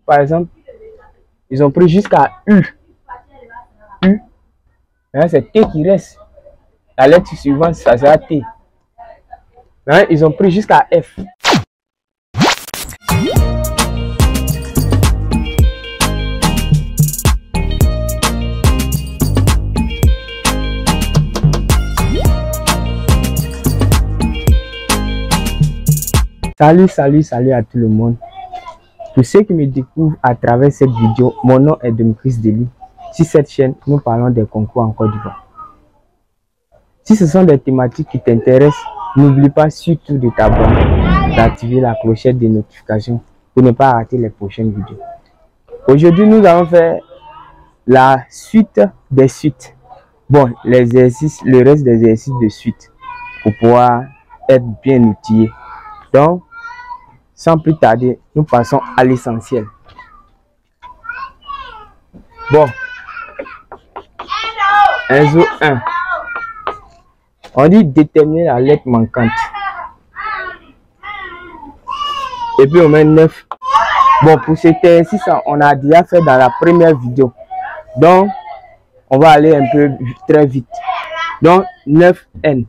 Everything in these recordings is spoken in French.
par exemple, ils ont pris jusqu'à U. U. Maintenant, c'est T qui reste. La lettre suivante, ça sera T. Maintenant, ils ont pris jusqu'à F. Salut à tout le monde. Pour ceux qui me découvrent à travers cette vidéo, mon nom est Demetrice Dely. Sur cette chaîne, nous parlons des concours en Côte d'Ivoire. Si ce sont des thématiques qui t'intéressent, n'oublie pas surtout de t'abonner, d'activer la clochette de notification pour ne pas rater les prochaines vidéos. Aujourd'hui, nous allons faire la suite des suites. Bon, l'exercice, le reste des exercices de suite pour pouvoir être bien outillé. Donc, sans plus tarder, nous passons à l'essentiel. Bon, exo 1. On dit déterminer la lettre manquante. Et puis on met 9. Bon, pour cet exercice, on a déjà fait dans la première vidéo. Donc, on va aller un peu très vite. Donc, 9N.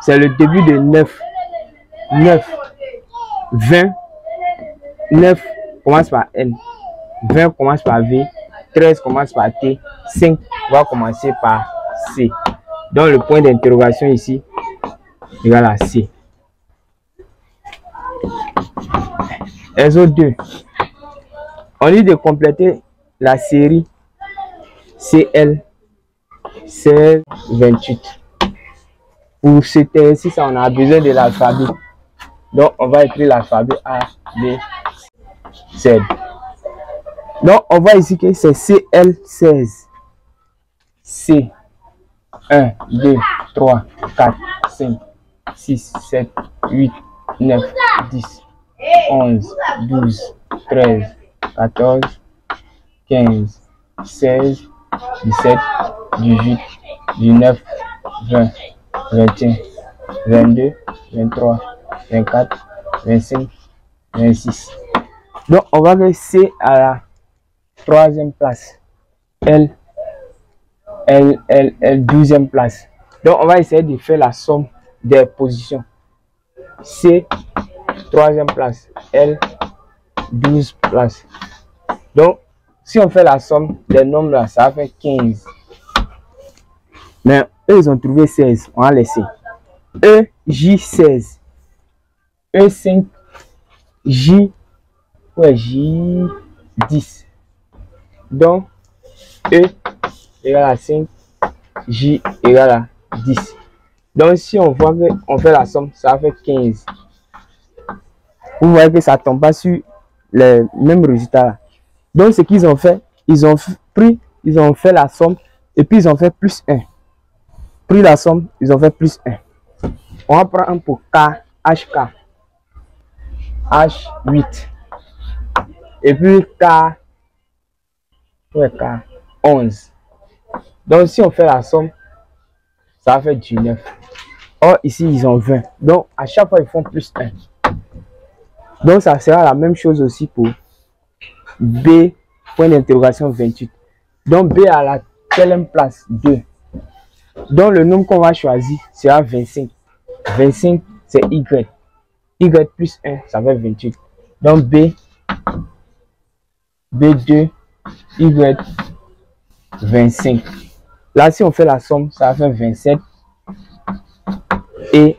C'est le début de 9. 9. 20. 9 commence par N. 20 commence par V. 13 commence par T. 5 va commencer par C. Donc, le point d'interrogation ici égale à C. Exo 2. On dit de compléter la série CL 1628. Pour cet exercice, on a besoin de l'alphabet. Donc, on va écrire l'alphabet A, B, Z. Donc, on voit ici que c'est CL16. C. 1, 2, 3, 4, 5, 6, 7, 8, 9, 10, 11, 12, 13, 14, 15, 16, 17, 18, 19, 20, 21, 22, 23, 24, 25, 26. Donc, on va mettre C à la troisième place. L 12e place. Donc, on va essayer de faire la somme des positions. C, 3e place. L, 12 places. Donc, si on fait la somme des nombres là, ça va faire 15. Mais eux, ils ont trouvé 16. On va laisser. E, J, 16. E, 5. J, ouais, J, 10. Donc, E égale à 5, J égale à 10. Donc, si on voit qu'on fait la somme, ça va faire 15. Vous voyez que ça ne tombe pas sur les mêmes résultats. Donc, ce qu'ils ont fait, ils ont fait la somme et puis ils ont fait plus 1. Pris la somme, ils ont fait plus 1. On va prendre un pour K, HK. H8. Et puis K, ouais, K, 11. Donc, si on fait la somme, ça va faire 19. Or, ici, ils ont 20. Donc, à chaque fois, ils font plus 1. Donc, ça sera la même chose aussi pour B, point d'interrogation 28. Donc, B à la quelle place? 2. Donc, le nombre qu'on va choisir sera 25. 25, c'est Y. Y plus 1, ça fait 28. Donc, B, B2, Y, 25. Là, si on fait la somme, ça va faire 27. Et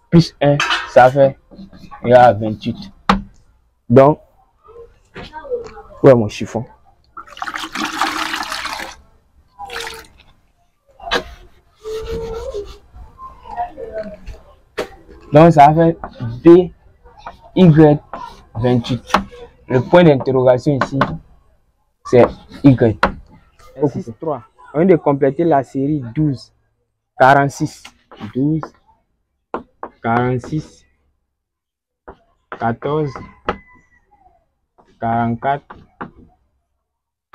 plus 1, ça fait 28. Donc, ouais, mon chiffon. Donc, ça va faire B, Y, 28. Le point d'interrogation ici, c'est Y. 6, 3. On vient de compléter la série 12, 46. 12, 46, 14, 44,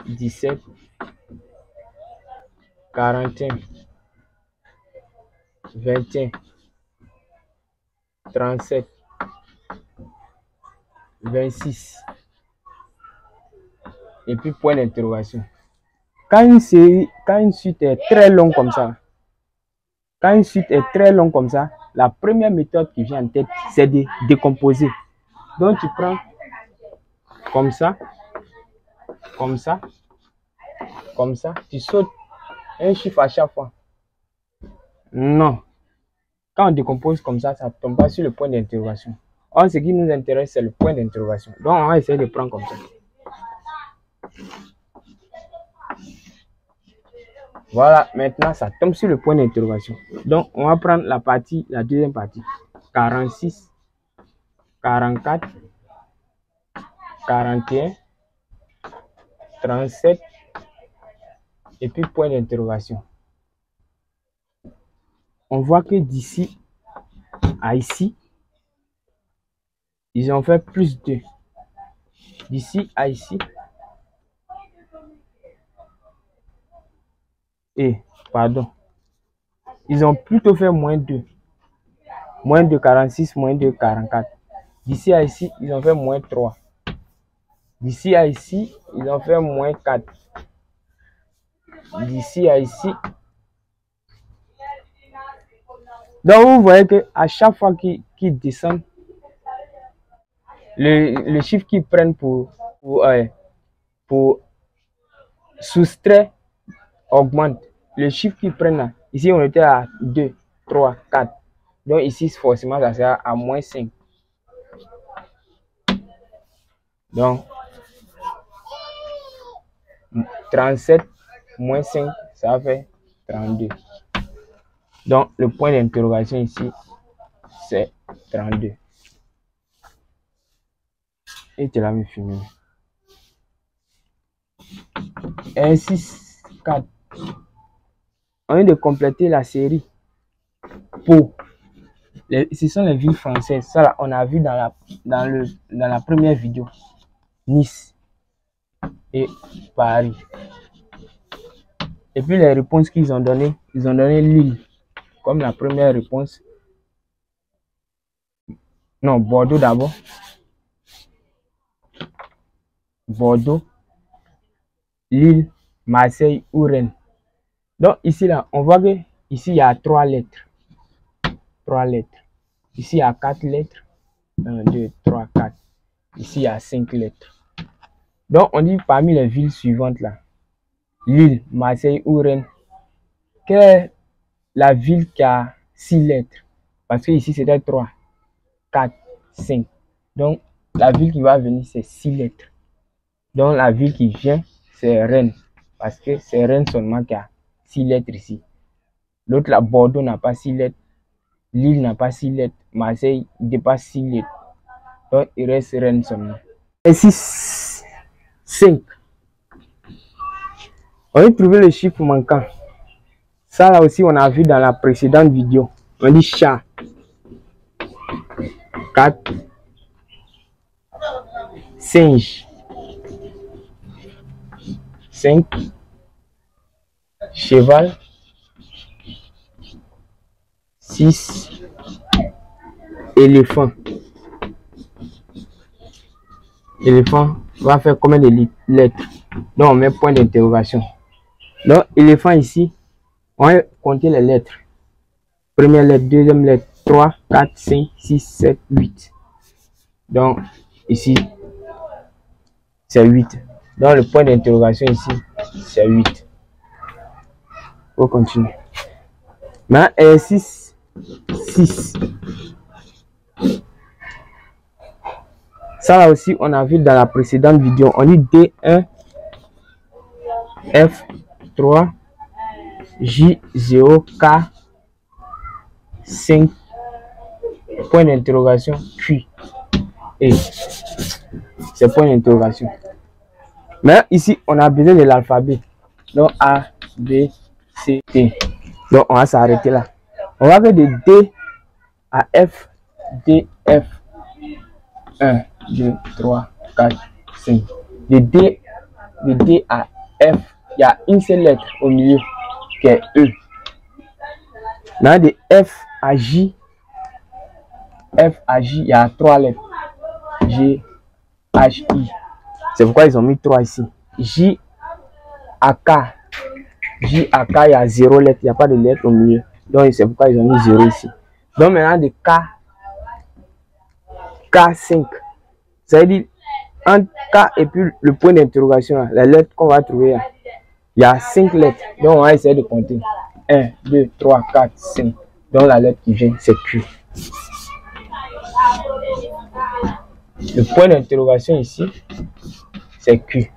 17, 41, 21, 37, 26, et puis point d'interrogation. Quand une suite est très longue comme ça, la première méthode qui vient en tête, c'est de décomposer. Donc tu prends comme ça, tu sautes un chiffre à chaque fois. Non. Quand on décompose comme ça, ça ne tombe pas sur le point d'interrogation. Or, ce qui nous intéresse, c'est le point d'interrogation. Donc, on va essayer de prendre comme ça. Voilà, maintenant, ça tombe sur le point d'interrogation. Donc, on va prendre la deuxième partie. 46, 44, 41, 37, et puis point d'interrogation. On voit que d'ici à ici, ils ont fait plus 2. D'ici à ici, ils ont plutôt fait moins 2. Moins 2, 46, moins 2, 44. D'ici à ici, ils ont fait moins 3. D'ici à ici, ils ont fait moins 4. D'ici à ici. Donc, vous voyez qu'à chaque fois qu'ils descendent, le chiffre qu'ils prennent pour soustraire augmente. Le chiffre qu'ils prennent là, ici on était à 2, 3, 4. Donc ici forcément ça sera à moins 5. Donc 37 moins 5, ça fait 32. Donc le point d'interrogation ici, c'est 32. Et tu l'as filmé. 1, 6, 4. On vient de compléter la série. Ce sont les villes françaises. Ça là, on a vu dans la première vidéo. Nice et Paris. Et puis les réponses qu'ils ont données, ils ont donné Lille comme la première réponse. Non, Bordeaux d'abord. Bordeaux, Lille, Marseille ou Rennes. Donc ici là, on voit que ici il y a 3 lettres. 3 lettres. Ici il y a 4 lettres. 1, 2, 3, 4. Ici il y a 5 lettres. Donc on dit parmi les villes suivantes là, Lille, Marseille ou Rennes, quelle est la ville qui a 6 lettres? Parce que ici c'était 3, 4, 5. Donc la ville qui va venir c'est 6 lettres. Donc la ville qui vient c'est Rennes. Parce que c'est Rennes seulement qui a 6 lettres ici. L'autre là, Bordeaux n'a pas 6 lettres. Lille n'a pas 6 lettres. Marseille dépasse 6 lettres. Donc il reste Rennes seulement. Et 6, 5. On va trouver le chiffre manquant. Ça là aussi on a vu dans la précédente vidéo. On dit chat. 4. Singe. 5. Cheval. 6. Éléphant. Éléphant va faire combien de lettres? Donc on met point d'interrogation. Donc éléphant ici, on va compter les lettres. Première lettre, deuxième lettre, 3, 4, 5, 6, 7, 8. Donc ici, c'est 8. Donc le point d'interrogation ici, c'est 8. On continue. Maintenant, exercice 6. Ça là aussi, on a vu dans la précédente vidéo. On dit D1, F3, J0, K, 5, point d'interrogation, puis et c'est point d'interrogation. Mais ici, on a besoin de l'alphabet. Donc A, B, C, T. Donc on va s'arrêter là. On va faire de D à F, D, F. 1, 2, 3, 4, 5. De D à F, il y a une seule lettre au milieu qui est E. Là, de F à J, il y a 3 lettres. G, H, I. C'est pourquoi ils ont mis 3 ici. J à K. J à K, il y a 0 lettre, il n'y a pas de lettre au milieu. Donc c'est pourquoi ils ont mis 0 ici. Donc maintenant de K5. Ça veut dire entre K et puis le point d'interrogation, la lettre qu'on va trouver là, il y a 5 lettres. Donc on va essayer de compter. 1, 2, 3, 4, 5. Donc la lettre qui vient, c'est Q. Le point d'interrogation ici, c'est Q.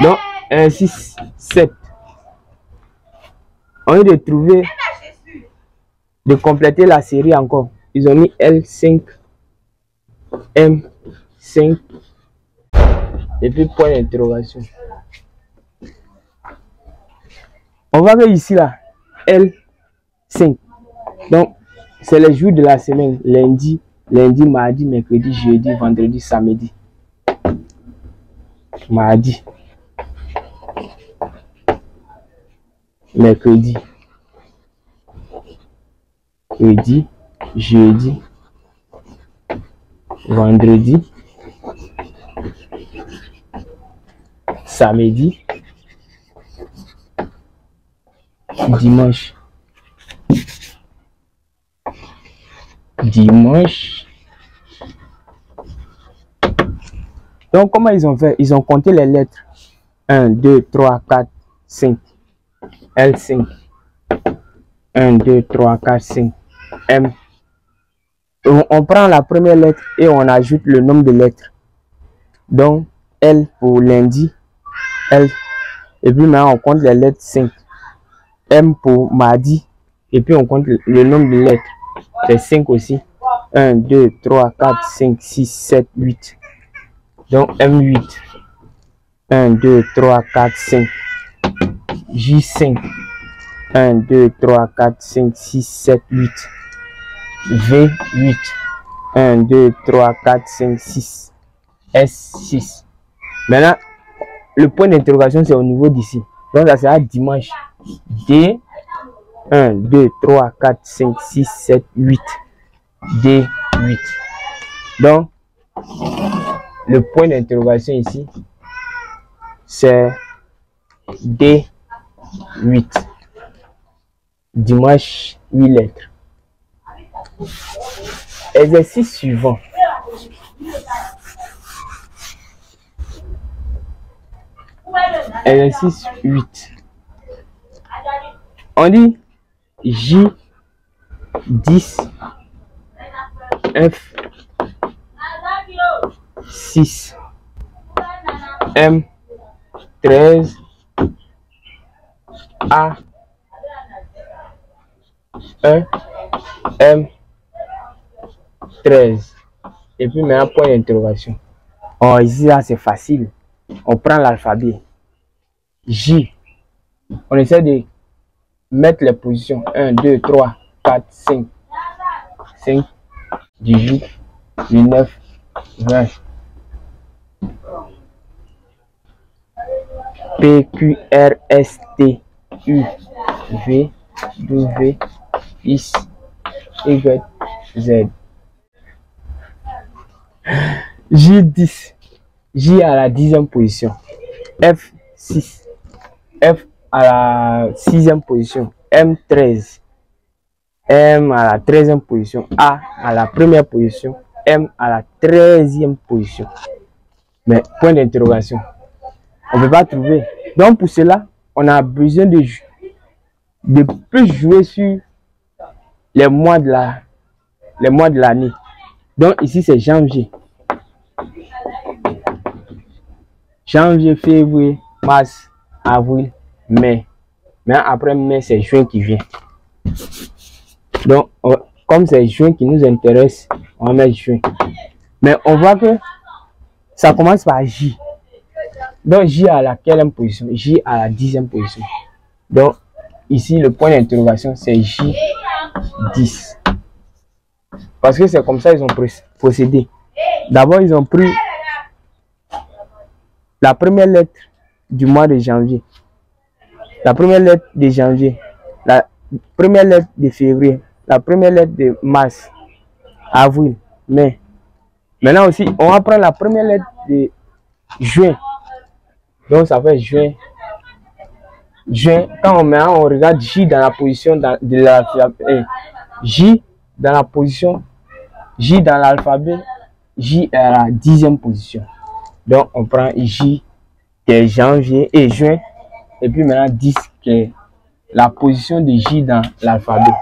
Donc, 1, 6, 7. On vient de trouver, de compléter la série encore. Ils ont mis L5, M5, et puis point d'interrogation. On va voir ici là, L5. Donc, c'est les jours de la semaine. Lundi, mardi, mercredi, jeudi, vendredi, samedi. Mardi. Mercredi. Jeudi. Vendredi. Samedi. Dimanche. Donc, comment ils ont fait? Ils ont compté les lettres. 1, 2, 3, 4, 5. L5. 1, 2, 3, 4, 5. M. On prend la première lettre et on ajoute le nombre de lettres. Donc, L pour lundi. L. Et puis maintenant, on compte les lettres 5. M pour mardi. Et puis on compte le nombre de lettres. C'est 5 aussi. 1, 2, 3, 4, 5, 6, 7, 8. Donc M8. 1, 2, 3, 4, 5. J5. 1, 2, 3, 4, 5, 6, 7, 8. V8. 1, 2, 3, 4, 5, 6. S6. Maintenant, le point d'interrogation, c'est au niveau d'ici. Donc, ça sera dimanche. D. 1, 2, 3, 4, 5, 6, 7, 8. D8. Donc, le point d'interrogation ici, c'est D8. Dimanche, 8 lettres. Exercice suivant. Exercice 8. On dit J10, F6, M13, A1, M13. Et puis maintenant, point d'interrogation. Oh, ici, là, c'est facile. On prend l'alphabet. J. On essaie de mettre les positions. 1, 2, 3, 4, 5. 5, 18, 19, 20. P, Q, R, S, T, U, V, W, X, Y, Z. J10. J à la 10e position. F6. F à la 6e position. M13. M à la 13e position. A à la première position. M à la 13e position. Mais point d'interrogation. On ne peut pas trouver. Donc pour cela, on a besoin de plus jouer sur les mois de l'année. Donc ici c'est janvier. Janvier, février, mars, avril, mai. Mais après mai, c'est juin qui vient. Donc, comme c'est juin qui nous intéresse, on va mettre juin. Mais on voit que ça commence par J. Donc, J à la quelle position? J à la 10e position. Donc, ici, le point d'interrogation, c'est J10. Parce que c'est comme ça qu'ils ont procédé. D'abord, ils ont pris la première lettre du mois de janvier. La première lettre de janvier, la première lettre de février, la première lettre de mars, avril, mai. Maintenant aussi, on va prendre la première lettre de juin. Donc ça fait juin. Juin, quand on regarde J dans la position de l'alphabet, J dans la position, J dans l'alphabet, J est à la 10e position. Donc on prend J qui est janvier et juin, et puis maintenant 10 qui est la position de J dans l'alphabet.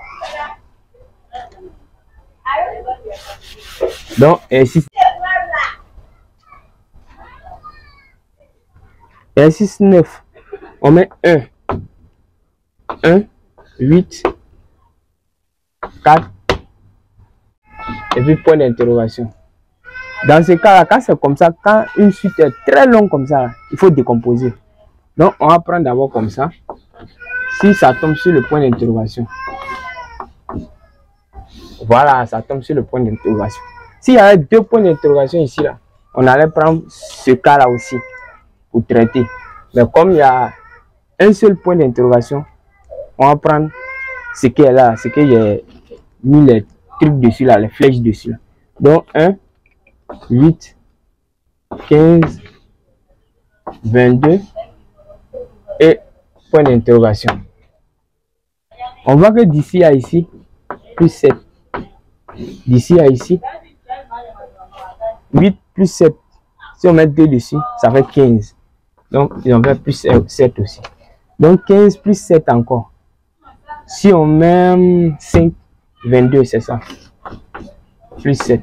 Donc exercice 9, on met 1, 8, 4, et puis point d'interrogation. Dans ce cas-là, quand c'est comme ça, quand une suite est très longue comme ça, il faut décomposer. Donc, on va prendre d'abord comme ça. Si ça tombe sur le point d'interrogation, voilà, ça tombe sur le point d'interrogation. S'il y avait 2 points d'interrogation ici, là, on allait prendre ce cas-là aussi pour traiter. Mais comme il y a un seul point d'interrogation, on va prendre ce qui est là, ce que j'ai mis les trucs dessus, là, les flèches dessus. Là. Donc, 1, 8, 15, 22 et point d'interrogation. On voit que d'ici à ici, plus 7. D'ici à ici, 8 plus 7. Si on met 2 dessus, ça fait 15. Donc, ils ont fait plus 7 aussi. Donc, 15 plus 7 encore. Si on met 5, 22, c'est ça. Plus 7.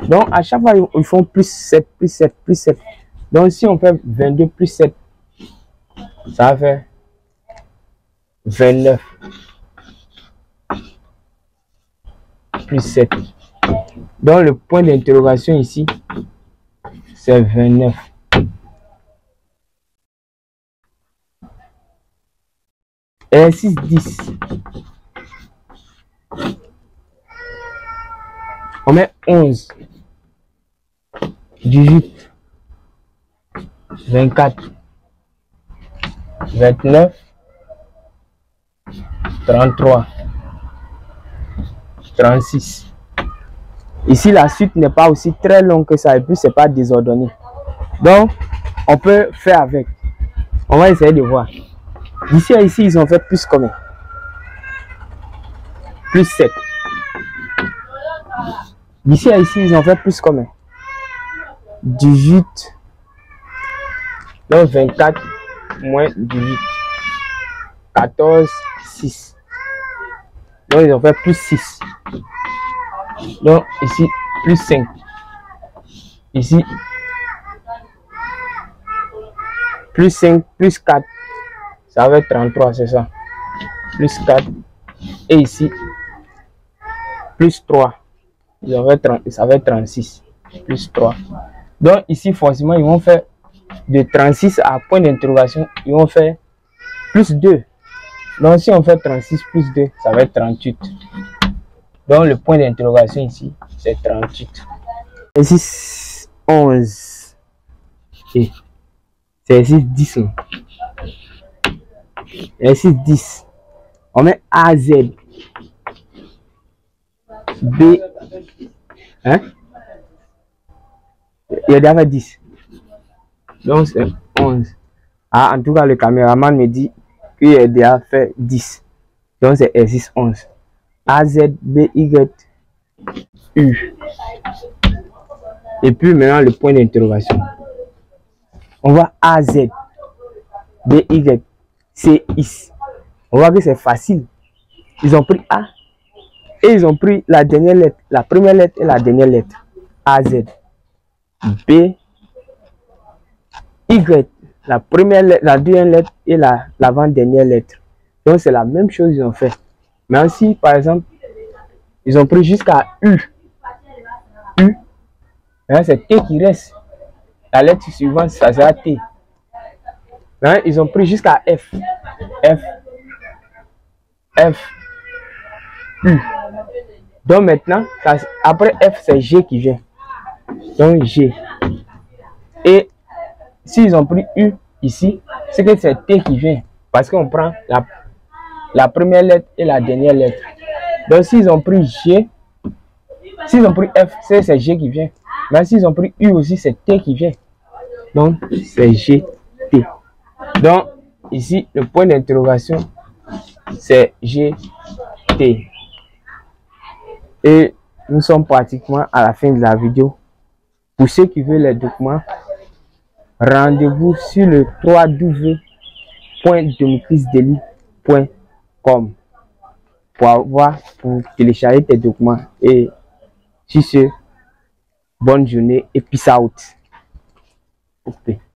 Donc, à chaque fois, ils font plus 7, plus 7, plus 7. Donc, si on fait 22 plus 7, ça va faire 29. Plus 7. Donc, le point d'interrogation ici, c'est 29. Exercice 10. On met 11, 18, 24, 29, 33, 36. Ici, la suite n'est pas aussi très longue que ça et puis c'est pas désordonné. Donc, on peut faire avec. On va essayer de voir. D'ici à ici, ils ont fait plus combien? Plus 7. D'ici à ici, ils ont fait plus combien? 18. Donc 24 moins 18. 14, 6. Donc ils ont fait plus 6. Donc ici, plus 5. Ici, plus 5, plus 4. Ça va être 33, c'est ça. Plus 4. Et ici, plus 3. Ça va être 36. Plus 3. Donc ici, forcément, ils vont faire de 36 à point d'interrogation. Ils vont faire plus 2. Donc si on fait 36 plus 2, ça va être 38. Donc le point d'interrogation ici, c'est 38. Exercice 11. Et c'est exercice 10. Exercice 10. On met AZ. B. Hein? Il y a déjà 10. Donc c'est 11. Ah, en tout cas, le caméraman me dit qu'il a déjà fait 10. Donc c'est exercice 11. A, Z, B, Y, U. Et puis maintenant le point d'interrogation. On voit A, Z, B, Y, C, I. On voit que c'est facile. Ils ont pris A et ils ont pris la dernière lettre, la première lettre et la dernière lettre. A, Z, B, Y, la première lettre, la deuxième lettre et l'avant-dernière lettre. Donc c'est la même chose qu'ils ont fait. Mais aussi, par exemple, ils ont pris jusqu'à U. U. C'est T qui reste. La lettre suivante, ça sera T. Maintenant, ils ont pris jusqu'à F. F. F. U. Donc maintenant, après F, c'est G qui vient. Donc G. Et s'ils ont pris U ici, c'est que c'est T qui vient. Parce qu'on prend la première lettre et la dernière lettre. Donc s'ils ont pris G, s'ils ont pris F, c'est G qui vient. Mais s'ils ont pris U aussi, c'est T qui vient. Donc c'est GT. Donc ici, le point d'interrogation, c'est GT. Et nous sommes pratiquement à la fin de la vidéo. Pour ceux qui veulent les documents, rendez-vous sur le www.domitrisdeli.com pour télécharger tes documents. Et sur ce, bonne journée et peace out.